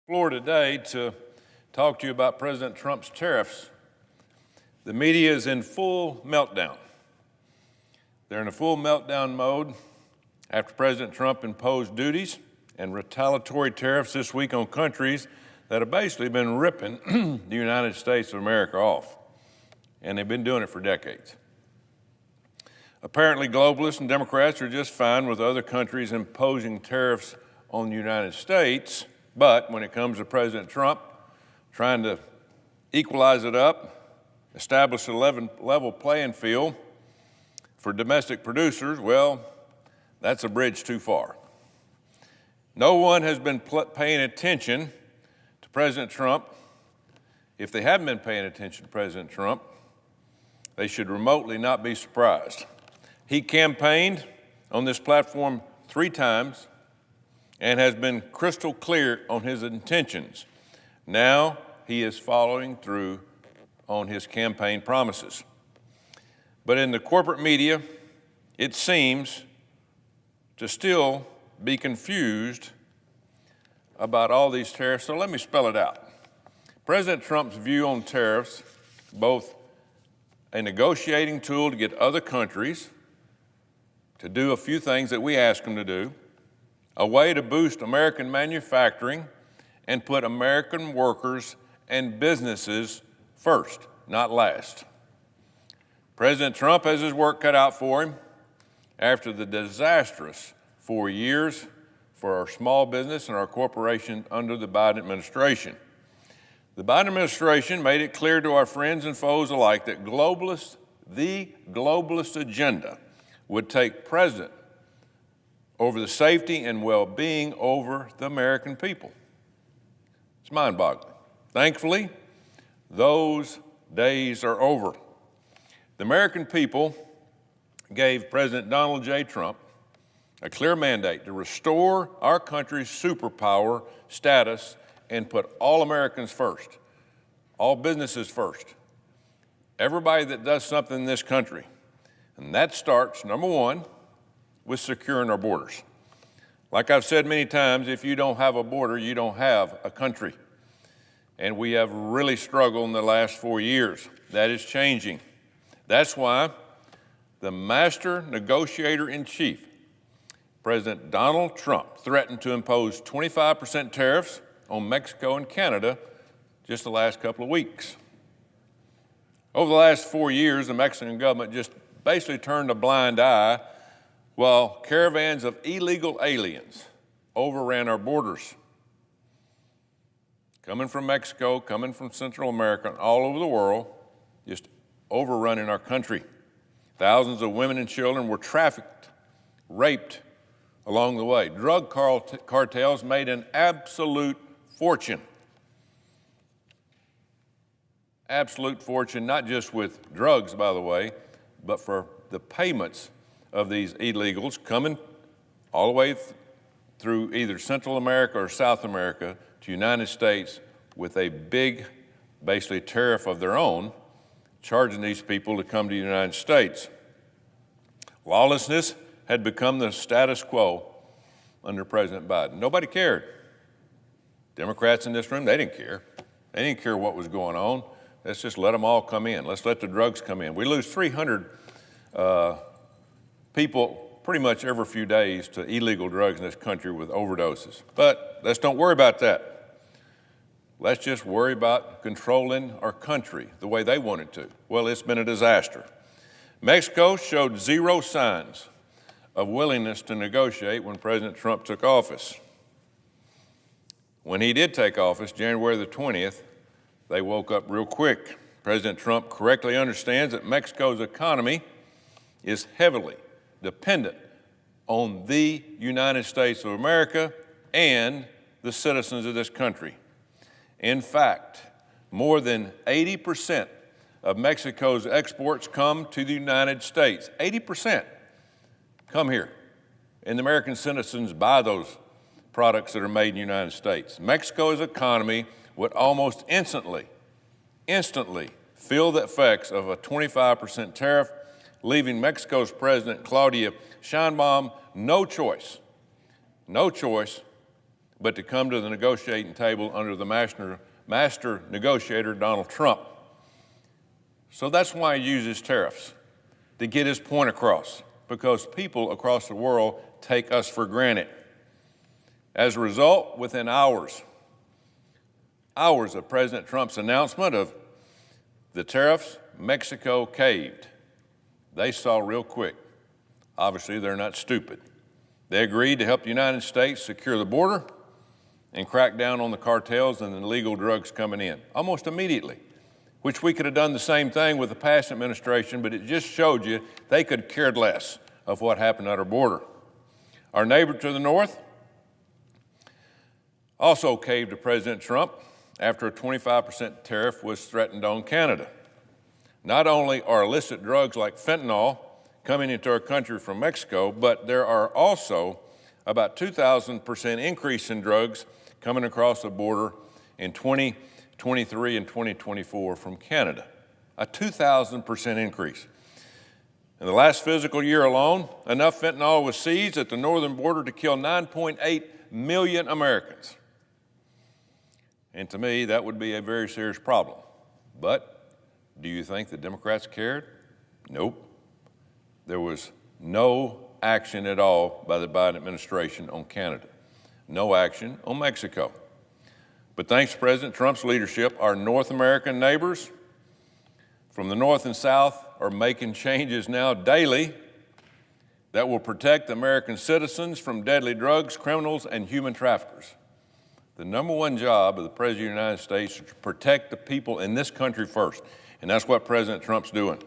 Floor today to talk to you about President Trump's tariffs. The media is in full meltdown. They're in a full meltdown mode after President Trump imposed duties and retaliatory tariffs this week on countries that have basically been ripping the United States of America off. And they've been doing it for decades. Apparently, globalists and Democrats are just fine with other countries imposing tariffs on the United States. But when it comes to President Trump trying to equalize it up, establish a level playing field for domestic producers, well, that's a bridge too far. No one has been paying attention to President Trump. If they haven't been paying attention to President Trump, they should remotely not be surprised. He campaigned on this platform 3 times and has been crystal clear on his intentions. Now he is following through on his campaign promises. But in the corporate media, it seems to still be confused about all these tariffs. So let me spell it out. President Trump's view on tariffs, both a negotiating tool to get other countries to do a few things that we ask them to do, a way to boost American manufacturing and put American workers and businesses first, not last. President Trump has his work cut out for him after the disastrous 4 years for our small business and our corporation under the Biden administration. The Biden administration made it clear to our friends and foes alike that the globalist agenda would take precedent over the safety and well-being over the American people. It's mind-boggling. Thankfully, those days are over. The American people gave President Donald J. Trump a clear mandate to restore our country's superpower status and put all Americans first, all businesses first, everybody that does something in this country. And that starts, number one, with securing our borders. Like I've said many times, if you don't have a border, you don't have a country. And we have really struggled in the last 4 years. That is changing. That's why the master negotiator-in-chief, President Donald Trump, threatened to impose 25% tariffs on Mexico and Canada just the last couple of weeks. Over the last 4 years, the Mexican government just basically turned a blind eye while caravans of illegal aliens overran our borders, coming from Mexico, coming from Central America, and all over the world, just overrunning our country. Thousands of women and children were trafficked, raped along the way. Drug cartels made an absolute fortune. Absolute fortune, not just with drugs, by the way, but for the payments of these illegals coming all the way through either Central America or South America to the United States with a big, basically, tariff of their own, charging these people to come to the United States. Lawlessness had become the status quo under President Biden. Nobody cared. Democrats in this room, they didn't care. They didn't care what was going on. Let's just let them all come in. Let's let the drugs come in. We lose 300 people pretty much every few days to illegal drugs in this country with overdoses. But let's don't worry about that. Let's just worry about controlling our country the way they wanted to. Well, it's been a disaster. Mexico showed 0 signs of willingness to negotiate when President Trump took office. When he did take office, January the 20th, they woke up real quick. President Trump correctly understands that Mexico's economy is heavily dependent on the United States of America and the citizens of this country. In fact, more than 80% of Mexico's exports come to the United States. 80% come here, and the American citizens buy those products that are made in the United States. Mexico's economy would almost instantly feel the effects of a 25% tariff, leaving Mexico's President Claudia Sheinbaum no choice but to come to the negotiating table under the master negotiator, Donald Trump. So that's why he uses tariffs, to get his point across, because people across the world take us for granted. As a result, within hours of President Trump's announcement of the tariffs, Mexico caved. They saw real quick. Obviously, they're not stupid. They agreed to help the United States secure the border and crack down on the cartels and the illegal drugs coming in, almost immediately, which we could have done the same thing with the past administration, but it just showed you they could care less of what happened at our border. Our neighbor to the north also caved to President Trump after a 25% tariff was threatened on Canada. Not only are illicit drugs like fentanyl coming into our country from Mexico, but there are also about 2,000% increase in drugs coming across the border in 2023 and 2024 from Canada. A 2,000% increase. In the last fiscal year alone, enough fentanyl was seized at the northern border to kill 9.8 million Americans. And to me, that would be a very serious problem. But do you think the Democrats cared? Nope. There was no action at all by the Biden administration on Canada. No action on Mexico. But thanks to President Trump's leadership, our North American neighbors from the north and south are making changes now daily that will protect American citizens from deadly drugs, criminals, and human traffickers. The number one job of the President of the United States is to protect the people in this country first, and that's what President Trump's doing.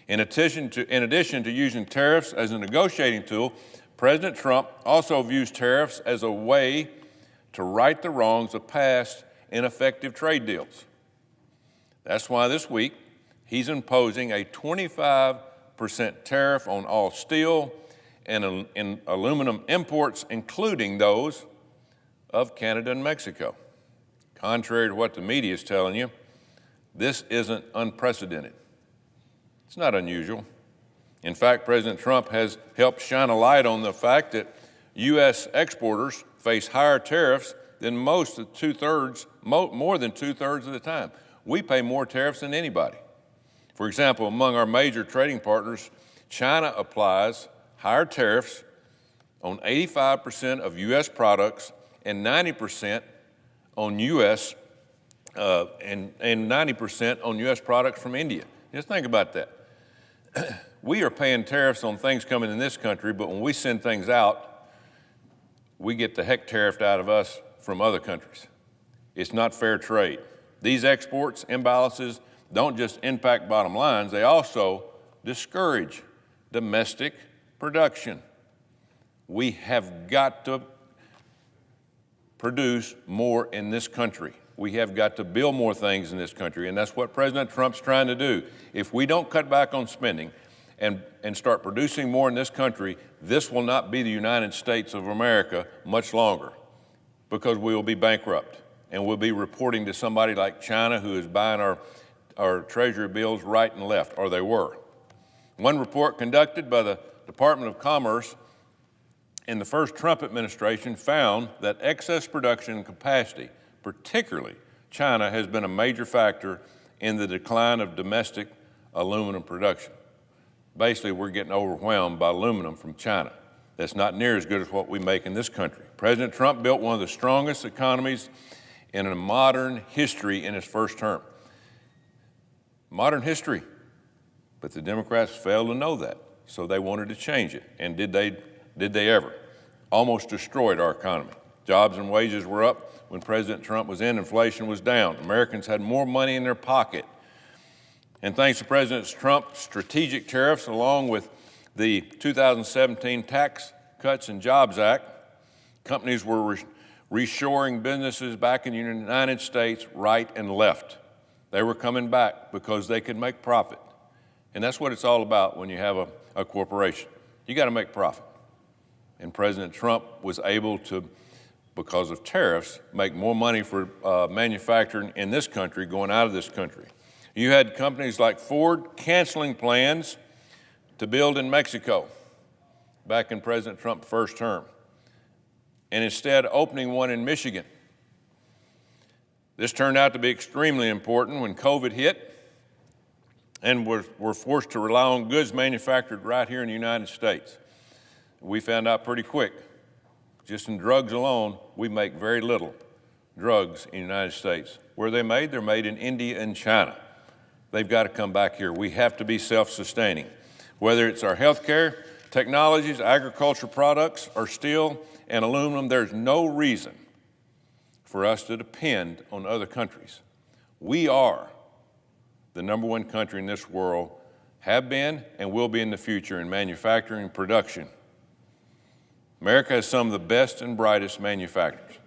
In addition to using tariffs as a negotiating tool, President Trump also views tariffs as a way to right the wrongs of past ineffective trade deals. That's why this week he's imposing a 25% tariff on all steel and aluminum imports, including those of Canada and Mexico. Contrary to what the media is telling you, this isn't unprecedented. It's not unusual. In fact, President Trump has helped shine a light on the fact that U.S. exporters face higher tariffs than more than two-thirds of the time. We pay more tariffs than anybody. For example, among our major trading partners, China applies higher tariffs on 85% of U.S. products and 90% on U.S. and 90% on U.S. products from India. Just think about that. We are paying tariffs on things coming in this country, but when we send things out, we get the heck tariffed out of us from other countries. It's not fair trade. These exports imbalances don't just impact bottom lines, they also discourage domestic production. We have got to produce more in this country. We have got to build more things in this country, and that's what President Trump's trying to do. If we don't cut back on spending and start producing more in this country, this will not be the United States of America much longer, because we will be bankrupt, and we'll be reporting to somebody like China, who is buying our treasury bills right and left, or they were. One report conducted by the Department of Commerce in the first Trump administration found that excess production capacity, particularly China, has been a major factor in the decline of domestic aluminum production. Basically, we're getting overwhelmed by aluminum from China. That's not near as good as what we make in this country. President Trump built one of the strongest economies in a modern history in his first term. Modern history. But the Democrats failed to know that, so they wanted to change it. And did they ever? Almost destroyed our economy. Jobs and wages were up when President Trump was in, inflation was down. Americans had more money in their pocket. And thanks to President Trump's strategic tariffs, along with the 2017 Tax Cuts and Jobs Act, companies were reshoring businesses back in the United States right and left. They were coming back because they could make profit. And that's what it's all about when you have a corporation. You got to make profit. And President Trump was able to, because of tariffs, make more money for manufacturing in this country going out of this country. You had companies like Ford canceling plans to build in Mexico back in President Trump's first term. and instead opening one in Michigan. This turned out to be extremely important when COVID hit and we're forced to rely on goods manufactured right here in the United States. We found out pretty quick, just in drugs alone, we make very little drugs in the United States. Where are they made? They're made in India and China. They've got to come back here. We have to be self-sustaining. Whether it's our healthcare, technologies, agriculture products, or steel and aluminum, there's no reason for us to depend on other countries. We are the #1 country in this world, have been and will be in the future in manufacturing and production. America has some of the best and brightest manufacturers,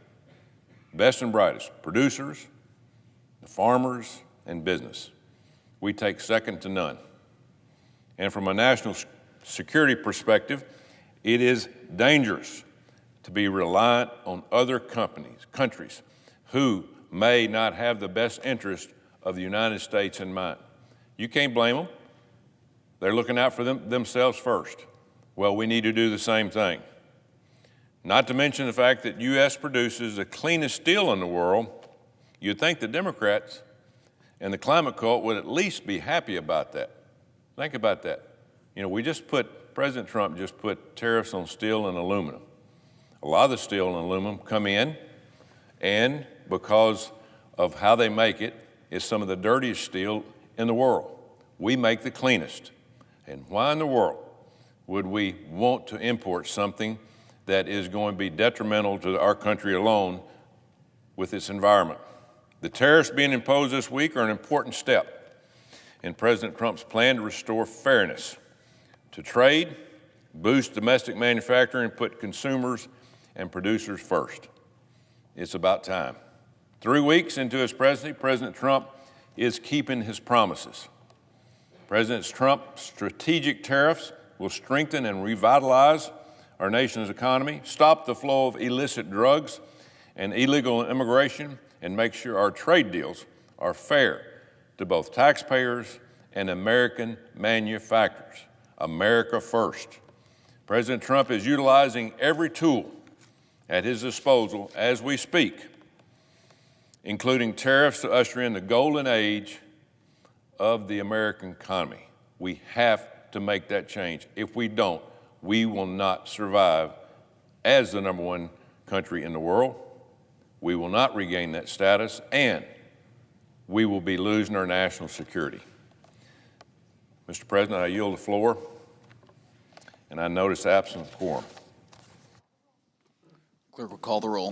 best and brightest producers, the farmers, and business. We take second to none. And from a national security perspective, it is dangerous to be reliant on other countries who may not have the best interest of the United States in mind. You can't blame them. They're looking out for themselves first. Well, we need to do the same thing. Not to mention the fact that U.S. produces the cleanest steel in the world. You'd think the Democrats and the climate cult would at least be happy about that. Think about that. You know, President Trump just put tariffs on steel and aluminum. A lot of the steel and aluminum come in, and because of how they make it, it's some of the dirtiest steel in the world. We make the cleanest. And why in the world would we want to import something that is going to be detrimental to our country alone with its environment? The tariffs being imposed this week are an important step in President Trump's plan to restore fairness to trade, boost domestic manufacturing, and put consumers and producers first. It's about time. 3 weeks into his presidency, President Trump is keeping his promises. President Trump's strategic tariffs will strengthen and revitalize our nation's economy, stop the flow of illicit drugs and illegal immigration, and make sure our trade deals are fair to both taxpayers and American manufacturers. America first. President Trump is utilizing every tool at his disposal as we speak, including tariffs to usher in the golden age of the American economy. We have to make that change. If we don't, we will not survive as the #1 country in the world. We will not regain that status, and we will be losing our national security. Mr. President, I yield the floor, and I notice absent quorum. Clerk will call the roll.